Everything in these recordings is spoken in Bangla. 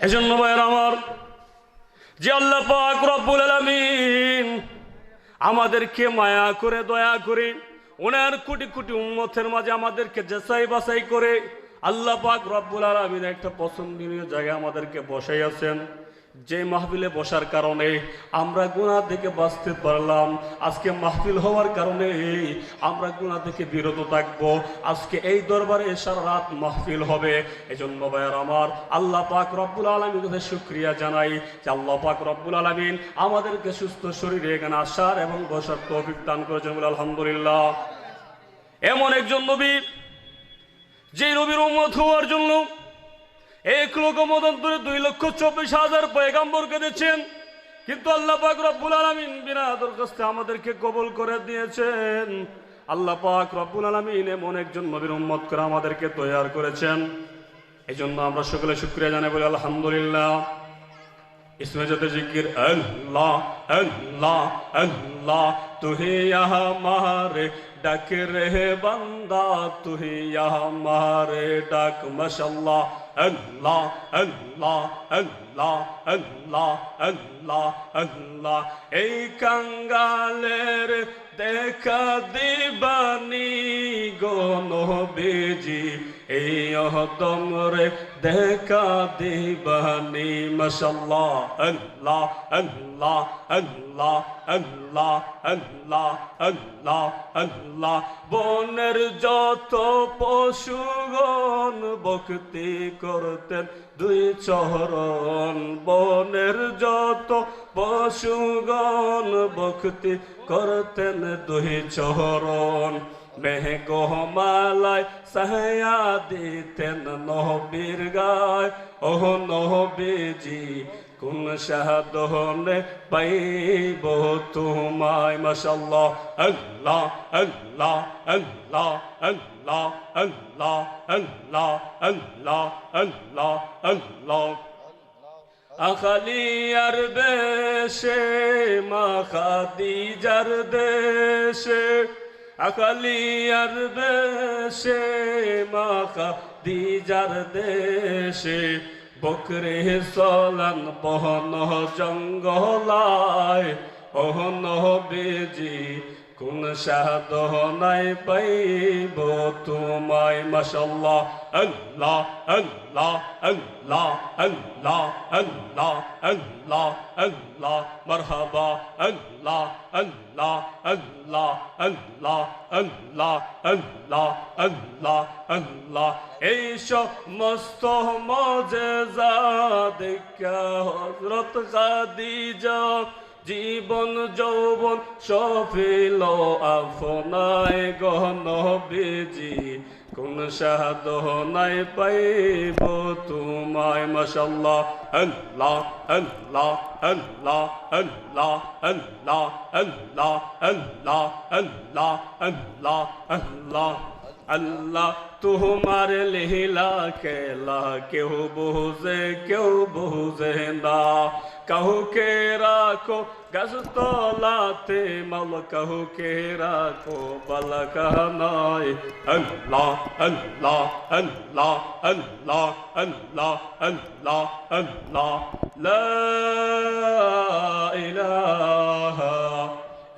এজন্য ভাইয়ের আমার, যে আল্লাহ পাক রব্বুল আলামিন আমাদেরকে মায়া করে দয়া করে ওনার কোটি কোটি উম্মতের মাঝে আমাদেরকে যাচাই বাছাই করে আল্লাহ পাক রব্বুল আলামিন একটা পছন্দনীয় জায়গায় আমাদেরকে বসাইয়াছেন। যে মাহফিলে বসার কারণে আমরা গুনাহ থেকে বাঁচতে পারলাম। আজকে মাহফিল হওয়ার কারণে আমরা গুনাহ থেকে বিরত থাকব। আজকে এই দরবারে সারা রাত মাহফিল হবে। এজন্য ভাইয়ার আমার, আল্লাহ পাক রব্বুল আলামিনের শুকরিয়া জানাই যে আল্লাহ পাক রব্বুল আলামিন আমাদেরকে সুস্থ শরীরে এখানে আসার এবং বসার তৌফিক দান করেছেন বলে আলহামদুলিল্লাহ। এমন একজন নবী, যে নবীর উম্মত হওয়ার জন্য 1,24,000 পয়গাম্বরকে দিয়েছেন, কিন্তু আল্লাহ পাক রব্বুল আলামিন বিনা দরখাস্তে আমাদেরকে কবুল করে দিয়েছেন। আল্লাহ পাক রব্বুল আলামিন এমন একজন নবীর উম্মত করে আমাদেরকে তৈয়ার করেছেন। এই জন্য আমরা সকলে শুকরিয়া জানাই বলি আলহামদুলিল্লাহ। इसमें जो जिक्र अल्लाह अल्लाह अल्लाह तू ही यहाँ हमारे डक रहे बंदा, तू ही यहाँ हमारे डक माशाअल्लाह। अल्लाह अल्लाह अल्लाह अल्लाह अल्लाह अल्लाह এই কাঙ্গালের দেখা দিবানি গো নবীজি, এই অহদমরে দেখা দিবানি মাশাআল্লাহ। আল্লাহ আল্লাহ আল্লাহ আল্লাহ আল্লাহ আল্লাহ আল্লাহ বনের যত পশুগণ ভক্তি করতেন দুই চরণ, বনের যত পশুগণ ভক্তি করতেন দুই চরণ। মেঘমালায় সাহায্য দিতেন নবীর গায়, ও নবীজি কোন সাধনে পাইব তোমায় মাশাআল্লাহ। আল্লাহ আল্লাহ আল্লাহ আল্লাহ আল্লাহ আল্লাহ আল্লাহ আল্লাহ আল্লাহ আখালিয়ার দেশে মা খাদিজার দেশে, আখালিয়ার দেশে মা খাদিজার দেশে বকরে চলান বহন জঙ্গলায়, ওহ নবীজি কোন সাধনায় পাইব তোমায় মাশাআল্লাহ। আল্লাহ আল্লাহ আল্লাহ আল্লাহ আল্লাহ আল্লাহ আল্লাহ মারহাবা। আল্লাহ আল্লাহ আল্লাহ আল্লাহ আল্লাহ আল্লাহ আল্লাহ আল্লাহ এই সমস্ত মুজিজা দেখা হযরত খাদিজা জীবন যৌবন সফিল আপনায় গো নবীজি, কোন সাধনায় পাইব তোমায় মাশাআল্লাহ। আল্লাহ আল্লাহ আল্লাহ আল্লাহ আল্লাহ আল্লাহ আল্লাহ আল্লাহ আল্লাহ আল্লাহ আল্লাহ তোমার লীলা খেলা কেউ বুঝে না, কাহুকে রাখো গাছতলাতে মাল, কাহুকে রাখো বালাখানায়। আল্লাহ আল্লাহ আল্লাহ আল্লাহ আল্লাহ আল্লাহ আল্লাহ লা ইলাহা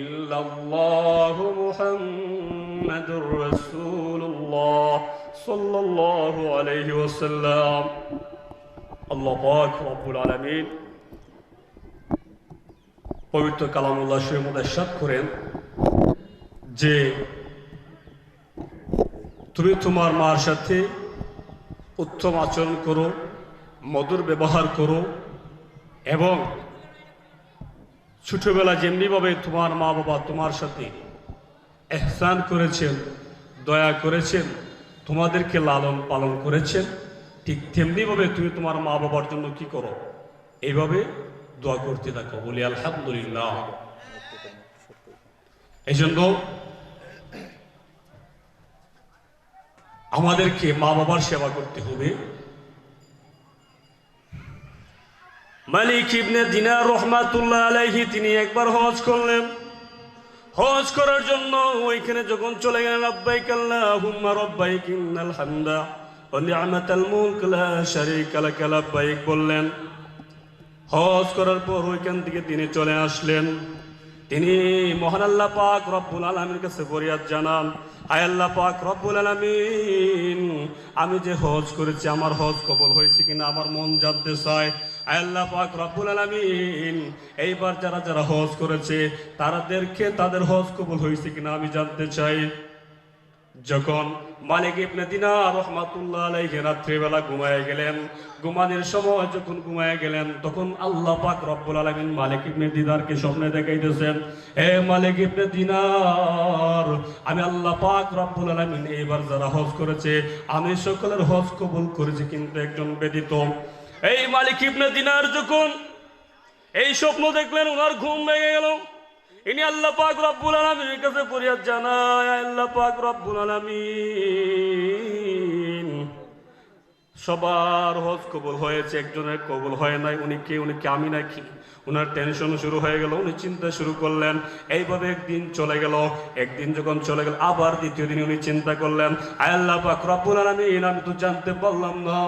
ইল্লাল্লাহু মুহাম্মাদুর রাসূলুল্লাহ সাল্লাল্লাহু আলাইহি ওয়াসাল্লাম। আল্লাহ পাক রব্বুল আলামিন পবিত্র কালামুল্লাহ শরীফের মধ্যে ইরশাদ করেন যে তুমি তোমার মার সাথে উত্তম আচরণ করো, মধুর ব্যবহার করো, এবং ছোটবেলা যেমনিভাবে তোমার মা বাবা তোমার সাথে ইহসান করেছেন, দয়া করেছেন, তোমাদেরকে লালন পালন করেছেন, ঠিক তেমনিভাবে তুমি তোমার মা বাবার জন্য কি করো, এইভাবে দোয়া করতে থাকো। বলি আলহামদুলিল্লাহ। এই জন্য আমাদেরকে মা বাবার সেবা করতে হবে। মালিক ইবনে দিনার রহমাতুল্লাহ আলাইহি তিনি একবার হজ করলেন। হজ করার জন্য ওইখানে যখন চলে গেলেন, লাব্বাইক আল্লাহুম্মা রাব্বাইক ইন্নাল হামদা ওয়া নি'মাতাল মুলক লা শারীকা লাক লাব্বাইক বললেন। হজ করার পর ওইখান থেকে তিনি চলে আসলেন। তিনি মহান আল্লাহ পাক রব্বুল আলামিনের কাছে ফরিয়াদ জানান, আয় আল্লাহ পাক রব্বুল আলামিন, আমি যে হজ করেছি আমার হজ কবুল হয়েছে কিনা আমার মন জানতে চায়। আয় আল্লাহ পাক রব্বুল আলামিন, এইবার যারা যারা হজ করেছে তাদের হজ কবুল হয়েছে কিনা আমি জানতে চাই। যখন মালিক ইবনে দিনার রাহমাতুল্লাহ আলাইহি রাত্রিবেলা ঘুমায় গেলেন, ঘুমানোর সময় যখন ঘুমায় গেলেন তখন আল্লাহ পাক রব্বুল আলামিন মালিক ইবনে দিনারকে স্বপ্নে দেখাইতেছেন, হে মালিক ইবনে দিনার, আমি আল্লাহ পাক রব্বুল আলামিন এইবার যারা হজ করেছে আমি সকলের হজ কবুল করেছি, কিন্তু একজন ব্যতীত। এই মালিক ইবনে দিনার যখন এই স্বপ্ন দেখলেন ওনার ঘুম ভেঙে গেল। ইনি আল্লাহ পাক রব্বুল আলামিনের কাছে ফরিয়াদ জানায়, আল্লাহ পাক রব্বুল আলামিন, সবার হজ কবুল হয়েছে, একজনের কবুল হয় নাই, উনি কে আমি নাকি? ওনার টেনশন শুরু হয়ে গেল, উনি চিন্তা শুরু করলেন। এইভাবে একদিন চলে গেল, একদিন যখন চলে গেল আবার দ্বিতীয় দিন উনি চিন্তা করলেন, আয় আল্লাহ পাক রব্বুল আলামিন, আমি তো জানতে পারলাম না,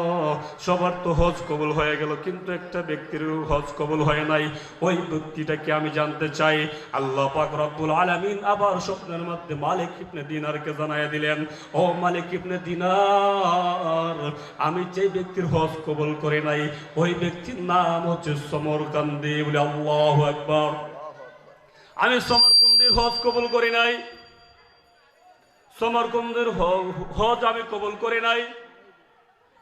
সবার তো হজ কবুল হয়ে গেল কিন্তু একটা ব্যক্তির হজ কবুল হয় নাই, ওই ব্যক্তিটাকে আমি জানতে চাই। আল্লাহ পাক রব্বুল আলামিন আবার স্বপ্নের মধ্যে মালিক ইবনে দিনারকে জানায় দিলেন, ও মালিক ইবনে দিনার, আমি যে ব্যক্তির হজ কবুল করে নাই ওই ব্যক্তির নাম হচ্ছে সমরকান্দি। বলে আল্লাহু আকবার। আমি সমরকান্দির হজ কবুল করি নাই, সমরকান্দির হজ আমি কবুল করি নাই।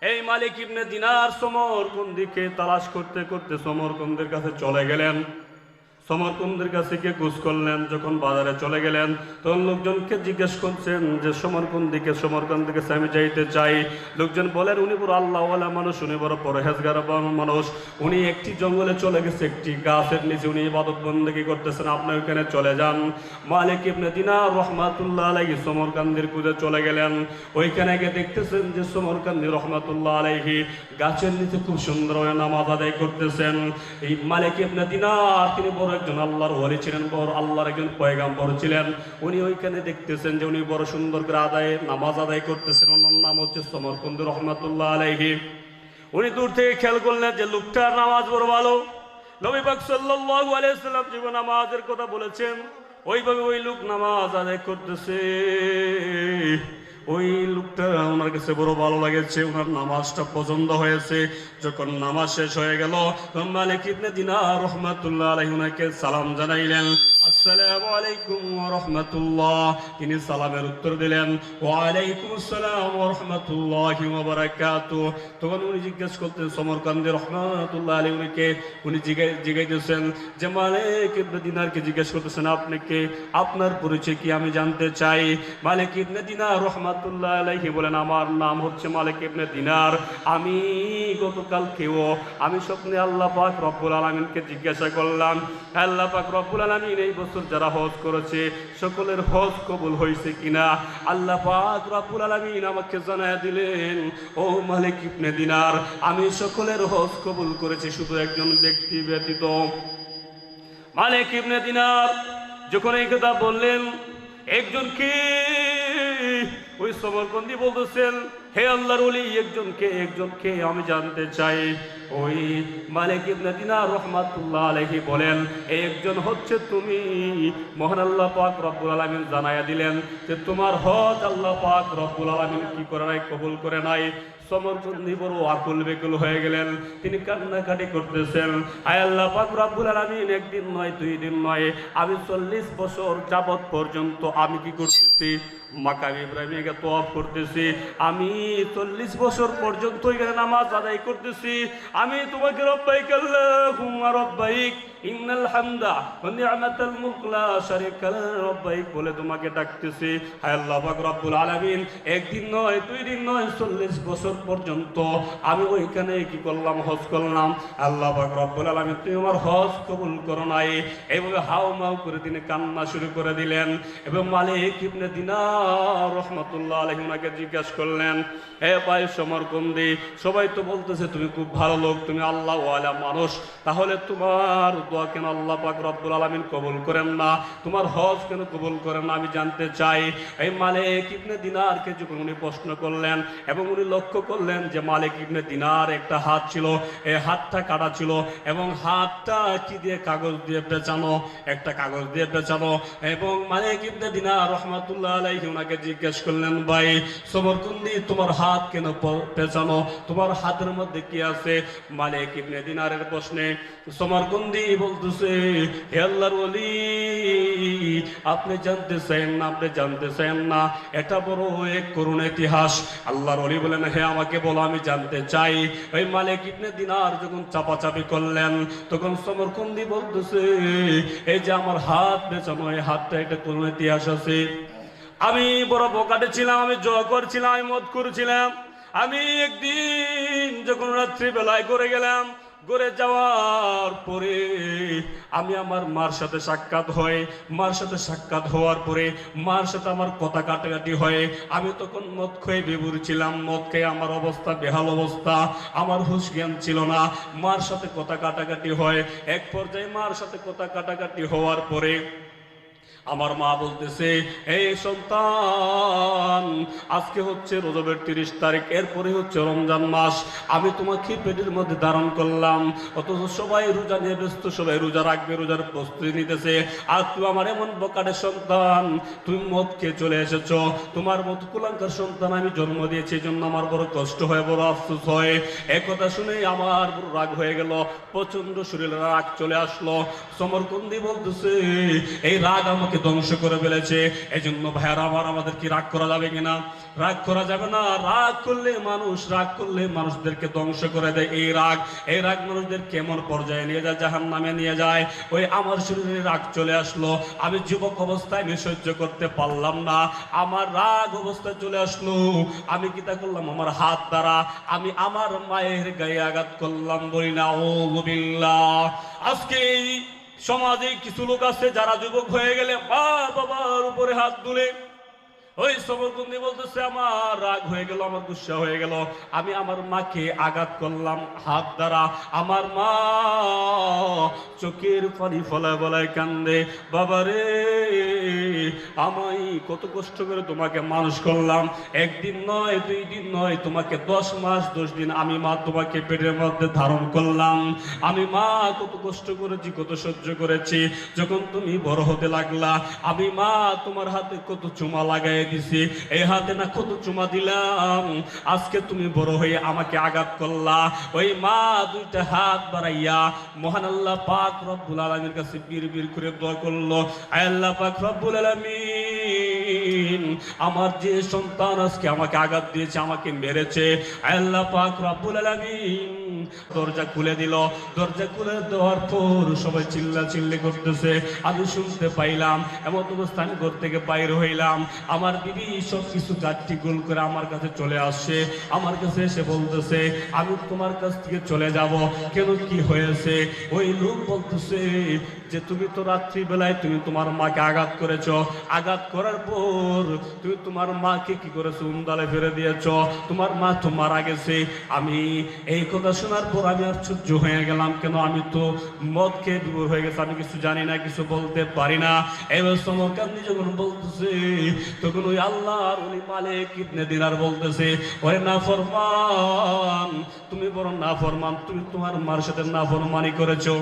এই মালিক ইবনে দিনার সমরকান্দিকে তালাশ করতে করতে সমরকান্দির কাছে চলে গেলেন। সমরকান্দির কাছে গিয়ে খোঁজ করলেন। যখন বাজারে চলে গেলেন তখন লোকজনকে জিজ্ঞেস করছেন যে সমরকান্দিকে আমি যাইতে চাই। লোকজন বলেন উনি বড় আল্লাহওয়ালা মানুষ, উনি বড় পরহেজগার মানুষ, উনি একটি জঙ্গলে চলে গেছে, একটি গাছের নিচে উনি ইবাদত বন্দেগী করতেছেন, আপনি ওখানে চলে যান। মালিক ইবনে দিনার রাহমাতুল্লাহ আলাইহি সমরকান্দির খুঁজে চলে গেলেন। ওইখানে গিয়ে দেখতেছেন যে সমরকান্দি রাহমাতুল্লাহ আলাইহি গাছের নিচে খুব সুন্দর নামাজ আদায় করতেছেন। এই মালিক ইবনে দিনার তিনি বড় একজন আল্লাহর ওলি ছিলেন, বড় আল্লাহর একজন পয়গাম্বর ছিলেন। উনি ওইখানে দেখতেছেন যে উনি বড় সুন্দর করে নামাজ আদায় করতেছেন। ওনার নাম হচ্ছে সমরকান্দি রাহমাতুল্লাহ আলাইহি। উনি দূর থেকে খেয়াল করলেন যে লোকটার নামাজ বড় ভালো। নবী পাক সাল্লাল্লাহু আলাইহি ওয়াসাল্লাম জীবন নামাজের কথা বলেছেন, ওইভাবে ওই লোক নামাজ আদায় করতেছে। ওই লোকটা ওনার কাছে বড় ভালো লাগেছে, ওনার নামাজটা পছন্দ হয়েছে। যখন নামাজ শেষ হয়ে গেল মালিক ইবনে দিনার রাহমাতুল্লাহ আলাইহি ওনাকে সালাম জানাইলেন, আসসালামু আলাইকুম ওয়া রাহমাতুল্লাহ। তিনি সালামের উত্তর দিলেন, ওয়া আলাইকুম আসসালাম ওয়া রাহমাতুল্লাহি ওয়া বারাকাতুহু। তখন উনি জিজ্ঞেস করতেন সমরকান্দি রাহমাতুল্লাহ আলাইহি উনি জিজ্ঞাসা যে মালিক ইবনে দিনারকে জিজ্ঞেস করতেছেন আপনি কে, আপনার পরিচয় কি আমি জানতে চাই। মালিক ইবনে দিনার রাহমাতুল্লাহ আলাইহি বলেন, আমার নাম হচ্ছে মালিক ইবনে দিনার। আমি গতকালকেও আমি স্বপ্নে আল্লাহ পাক রব্বুল আলামিনকে জিজ্ঞাসা করলাম, আল্লাহ পাক রব্বুল আলামিন এই বছর যারা হজ করেছে সকলের হজ কবুল হয়েছে কিনা। আল্লাহ পাক রব্বুল আলামিন আমাকে জানায় দিলেন, ও মালিক ইবনে দিনার, আমি সকলের হজ কবুল করেছি শুধু একজন ব্যক্তি ব্যতীত। মালিক ইবনে দিনার যখন এই কথা বললেন, একজনকে ওই সমরকান্দি বলতেছেন, হে আল্লাহর ওলি, একজনকে আমি জানতে চাই। ওই মালিক ইবনে দিনার রাহমাতুল্লাহ আলাইহি বলেন, এই একজন হচ্ছে তুমি। মহান আল্লাহ পাক রব্বুল আলামিন জানায়া দিলেন যে তোমার হজ আল্লাহ পাক রব্বুল আলামিন কি করে নাই, কবুল করে নাই। সমরকান্দি বড় আকুল বেকুল হয়ে গেলেন, তিনি কান্নাকাটি করতেছেন, আয় আল্লাহ পাক রব্বুল আলামিন, একদিন নয় দুই দিন নয়, আমি 40 বছর যাবত পর্যন্ত আমি কি করতেছি, মাকাম ইব্রাহিমকে তওয়াফ করতেছি। আমি 40 বছর পর্যন্ত এখানে নামাজ আদায় করতেছি। আমি তোমাকে রব্বাইক আল্লাহুম্মা রব্বাইক ইন্নাল হামদা ওয়া নি'মাতাল মুলক লা শারীকা লাক রব্বাইক বলে তোমাকে ডাকতেছি। হে আল্লাহ পাক রব্বুল আলামিন, একদিন নয় দুই দিন নয় 40 বছর পর্যন্ত আমি ওইখানে কি করলাম, হজ করলাম। আল্লাহ পাক রব্বুল আলামিন তুমি আমার হজ কবুল করো নাই। এইভাবে হাউমাউ করে তিনি কান্না শুরু করে দিলেন। এবং মালিক ইবনে দিনার রাহমাতুল্লাহ আলাইহি ওনাকে জিজ্ঞাসা করলেন, হে ভাই সমরকান্দি, সবাই তো বলতেছে তুমি খুব ভালো লোক, তুমি আল্লাহওয়ালা মানুষ, তাহলে তোমার দোয়া কেন আল্লাহ পাক রব্বুল আলামিন কবুল করেন না, তোমার হজ কেন কবুল করেন না, আমি জানতে চাই। এই মালিক ইবনে দিনারকে যখন উনি প্রশ্ন করলেন এবং উনি লক্ষ্য করলেন যে মালিক ইবনে দিনার একটা হাত ছিল, এই হাতটা কাটা ছিল এবং হাতটা কি দিয়ে, কাগজ দিয়ে পেঁচানো, একটা কাগজ দিয়ে পেঁচানো। এবং মালিক ইবনে দিনার রহমাতুল্লাহ আলাইহি ওনাকে জিজ্ঞেস করলেন, ভাই সমরকন্দি তোমার হাত কেন পেঁচানো, তোমার হাতের মধ্যে কি আছে? মালিক ইবনে দিনারের প্রশ্নে সমরকন্দি বলতেছে, হে আল্লাহর ওলি, আপনি জানতে চান না, আপনি জানতে চান না, এটা বড় এক করুণ ইতিহাস। আল্লাহর ওলি বলেন, হে আমাকে বলো, আমি জানতে চাই। ওই মালিক ইবনে দিনার যখন চাপাচাপি করলেন তখন সমরকন্দি বলতেছে, এই যে আমার হাত পেঁচানো, এই হাতটা একটা করুণ ইতিহাস আছে। আমি বড় বোকাটে ছিলাম, আমি জোয়া করছিলাম, আমি মদ করছিলাম। আমি একদিন যখন রাত্রি বেলায় করে গেলাম, ঘুরে যাওয়ার পরে আমি আমার মার সাথে সাক্ষাৎ হয়, মার সাথে সাক্ষাৎ হওয়ার পরে মার সাথে আমার কথা কাটাকাটি হয়। আমি তখন মদ খেয়ে বেবুর ছিলাম, মদ খেয়ে আমার অবস্থা বেহাল অবস্থা, আমার হুঁশ জ্ঞান ছিল না। মার সাথে কথা কাটাকাটি হয়, এক পর্যায়ে মার সাথে কথা কাটাকাটি হওয়ার পরে আমার মা বলতেছে, এই সন্তান, আজকে হচ্ছে রজবের 30 তারিখ, এরপরে হচ্ছে রমজান মাস, আমি তোমাকে পেটের মধ্যে ধারণ করলাম, অথচ সবাই রোজা নিয়ে ব্যস্ত, সবাই রোজা রাখবে, রোজার প্রস্তুতি নিতেছে, আর তুই আমার এমন বকাটের সন্তান, তুমি মদ খেয়ে চলে এসেছ। তোমার মত কুলাঙ্কার সন্তান আমি জন্ম দিয়েছি, এই জন্য আমার বড় কষ্ট হয়, বড় আফসোস হয়। একথা শুনে আমার বড় রাগ হয়ে গেল, প্রচন্ড শরীরে রাগ চলে আসলো। সমরকন্দি বলতেছে, এই রাগ আমাকে ধ্বংস করে ফেলেছে। এই জন্য ভাইয়ারা আমার, আমাদের কি রাগ করা যাবে কিনা? রাগ করা যাবে না। রাগ করলে মানুষদেরকে ধ্বংস করে দেয়। এই রাগ মানুষদের কেমন পর্যায়ে নিয়ে যায়, জাহান্নামে নিয়ে যায়। ওই আমার শরীরে রাগ চলে আসলো, আমি যুবক অবস্থায় আমি সহ্য করতে পারলাম না, আমার রাগ অবস্থায় চলে আসলো। আমি কি তা করলাম? আমার হাত দ্বারা আমি আমার মায়ের গায়ে আঘাত করলাম। বলি না আউযু বিল্লাহ। আজকে এই সমাজে কিছু লোক আছে যারা যুবক হয়ে গেলে মা বাবার উপরে হাত তুলে। ওই সমরকন্দি বলতেছে, আমার রাগ হয়ে গেল, আমার গুসা হয়ে গেল, আমি আমার মাকে আঘাত করলাম হাত দ্বারা। আমার মা চোখের পানি ফলায় ফলায় কান্দে, বাবারে আমি কত কষ্ট করে তোমাকে মানুষ করলাম, একদিন নয়, 2 দিন নয়, তোমাকে 10 মাস 10 দিন আমি মা তোমাকে পেটের মধ্যে ধারণ করলাম। আমি মা কত কষ্ট করেছি, কত সহ্য করেছি। যখন তুমি বড় হতে লাগলা, আমি মা তোমার হাতে কত চুমা লাগাই দিছি, এই হাতে না কত চুমা দিলাম। আজকে তুমি বড় হয়ে আমাকে আঘাত করলা। ওই মা 2টা হাত বাড়াইয়া মহান আল্লাহ পাক রব্বুল আলামিনের কাছে বীর করে দোয়া করলো, আয় আল্লাহ পাক রব্বুল আলামিন, আমার যে সন্তান আজকে আমাকে আঘাত দিয়েছে, আমাকে মেরেছে, আয় আল্লাহ পাক রব্বুল আলামিন দরজা খুলে দিল। দরজা খুলে দেওয়ার পর সবাই চিল্লাচিল্লি করতেছে, আমি শুনতে পাইলাম। এমন অবস্থা আমি ঘর থেকে বাইরে হইলাম, আমার বিবি সব কিছু গাঠটি গোল করে আমার কাছে চলে আসছে। আমার কাছে এসে বলতেছে, আমি তোমার কাছ থেকে চলে যাব। কেন, কি হয়েছে? ওই লোক বলতেছে যে তুমি তো রাত্রি বেলায় তুমি তোমার মাকে আঘাত করেছো, আঘাত করার পর তুমি তোমার মাকে কি করেছো, উন্দালে ফেলে দিয়েছো, তোমার মা তো মারা গেছে। আমি এই কথা শোনার পর আমি আর সহ্য হয়ে গেলাম। কেন, আমি তো মদ খেয়ে বিভোর হয়ে গেছে, আমি কিছু জানি না, কিছু বলতে পারি না। এবার সমরকন্দি যখন বলতেছে, তখন ওই আল্লাহর উনি মালিক ইবনে দিনার বলতেছে, ওরে নাফরমান, তুমি বড় নাফরমান, তুমি তোমার মার সাথে নাফরমানি করেছো,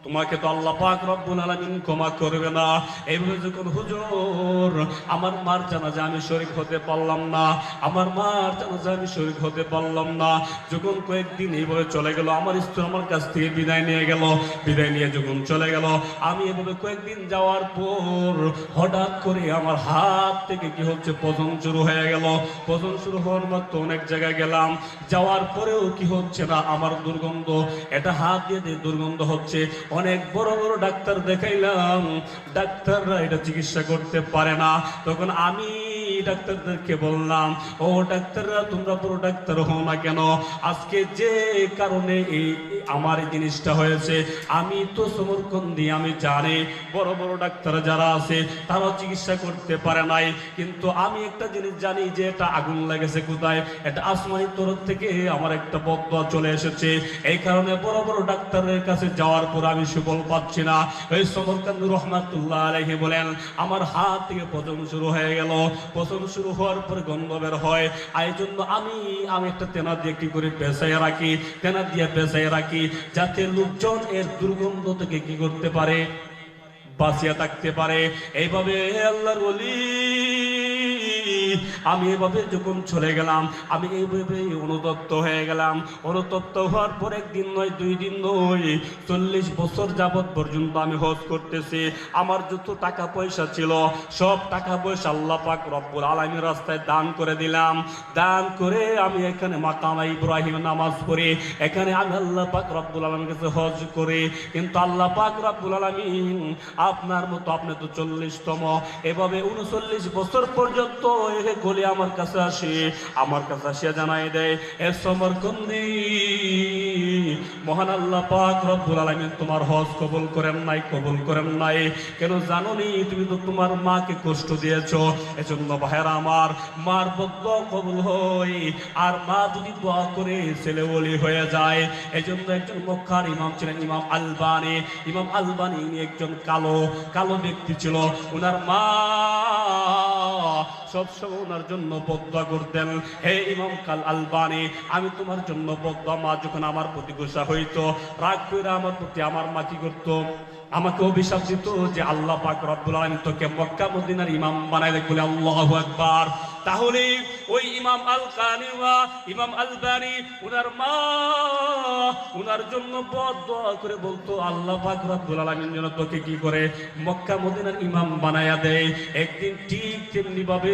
তোমাকে তো আল্লাহ পাক রব্বুল আলামিন ক্ষমা করবে না। এইভাবে যখন হুজুর আমার মার জানাজা আমি শরীক হতে পারলাম না, আমার মার জানাজা আমি শরীক হতে পারলাম না, যখন কয়েকদিন এইভাবে চলে গেল, আমার স্ত্রী আমার কাছ থেকে বিদায় নিয়ে গেল, বিদায় নিয়ে যখন চলে গেল, আমি এভাবে কয়েকদিন যাওয়ার পর হঠাৎ করে আমার হাত থেকে কি হচ্ছে, পচন শুরু হয়ে গেল। পচন শুরু হওয়ার মতো অনেক জায়গায় গেলাম, যাওয়ার পরেও কি হচ্ছে না, আমার দুর্গন্ধ, এটা হাত দিয়ে দুর্গন্ধ হচ্ছে। অনেক বড় বড় ডাক্তার দেখাইলাম, ডাক্তাররা এটা চিকিৎসা করতে পারে না। তখন আমি ডাক্তারদেরকে বললাম, ও ডাক্তাররা তোমরা বড় ডাক্তার হও না কেন, আজকে যে কারণে আমার এই জিনিসটা হয়েছে আমি তো সমরকন্দি, আমি জানি বড় বড় ডাক্তার যারা আছে তারাও চিকিৎসা করতে পারে নাই, কিন্তু আমি একটা জিনিস জানি যে এটা আগুন লেগেছে কোথায়, এটা আসমানি তরফ থেকে আমার একটা বদদোয়া চলে এসেছে, এই কারণে বড় বড় ডাক্তারের কাছে যাওয়ার পর আমি সুফল পাচ্ছি না। ওই সমরকান্দ রহমাতুল্লাহ আলাইহি বলেন, আমার হাত থেকে পচন শুরু হয়ে গেল, পচন শুরু হওয়ার পর গন্ধ বের হয়, এই জন্য আমি একটা তেনা দিয়ে কি করে পেঁচাইয়া রাখি, তেনা দিয়ে পেঁচাইয়া রাখি, যাতে লোকজন এর দুর্গন্ধ থেকে কি করতে পারে, বাঁচিয়া থাকতে পারে। এইভাবে আল্লাহর ওলি আমি এভাবে যখন চলে গেলাম, আমি এইভাবে অনুতপ্ত হয়ে গেলাম। অনুতপ্ত হওয়ার পর একদিন নয়, 2 দিন নয়, 40 বছর যাবৎ পর্যন্ত আমি হজ করতেছি। আমার যত টাকা পয়সা ছিল সব টাকা পয়সা আল্লাহ পাক রব্বুল আলামিন রাস্তায় দান করে দিলাম। দান করে আমি এখানে মাকাম ইব্রাহিম নামাজ পড়ি, এখানে আমি আল্লাহ পাক রব্বুল আলামিনের কাছে হজ করি। কিন্তু আল্লাহ পাক রব্বুল আলামিন আপনার মতো, আপনি তো 40তম, এভাবে 39 বছর পর্যন্ত গলি আমার কাছে আসে, আমার কাছে আসিয়া জানাই দেয়, এ সমরকন্দি মহান আল্লাহ পাক রব্বুল আলামিন তোমার হজ কবুল করেন নাই, কবুল করেন নাই। কেন জানো নি? তুমি তো তোমার মাকে কষ্ট দিয়েছো, এজন্য ভাইরা আমার, মার বদদোয়া কবুল হয়, আর মা যদি দোয়া করে ছেলে ওলি হয়ে যায়। এজন্য একজন মক্কার ইমাম ছিলেন ইমাম আলবানী। ইমাম আলবানী ইনি একজন কালো ব্যক্তি ছিল। ওনার মা সবসময় ওনার জন্য বদদোয়া করতেন, হে ইমাম আলবানী, আমি তোমার জন্য বদদোয়া, মা যখন আমার প্রতি গুসা হইতো, রাগ করে আমার প্রতি, আমার মা কি করতো, আমাকে অভিশাপ দিত যে আল্লাহ পাক রব্বুল আলামিন তোকে মক্কা মদিনার ইমাম বানাইলে, বলে আল্লাহু আকবার। তাহলে ওই ইমাম ইমাম আলবানী ওনার মা ওনার জন্য বদদোয়া করে বলতো, আল্লাহ পাক রব্বুল আলামিন যেন তোকে কি করে মক্কা মদিনার ইমাম বানায়া দেয়। একদিন ঠিক তেমনি ভাবে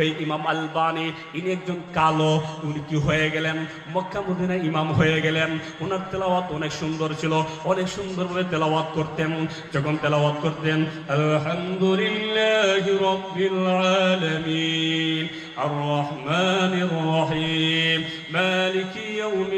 এই ইমাম আলবানী, ইনি একজন কালো, উনি কি হয়ে গেলেন, মক্কা মদিনার ইমাম হয়ে গেলেন। ওনার তেলাওয়াত অনেক সুন্দর ছিল, অনেক সুন্দরভাবে তেলাওয়াত করতেন। যখন তেলাওয়াত করতেন, আলহামদুলিল্লাহি রাব্বিল আলামিন আর রহমানির রহিম মালিকি ইয়াউমি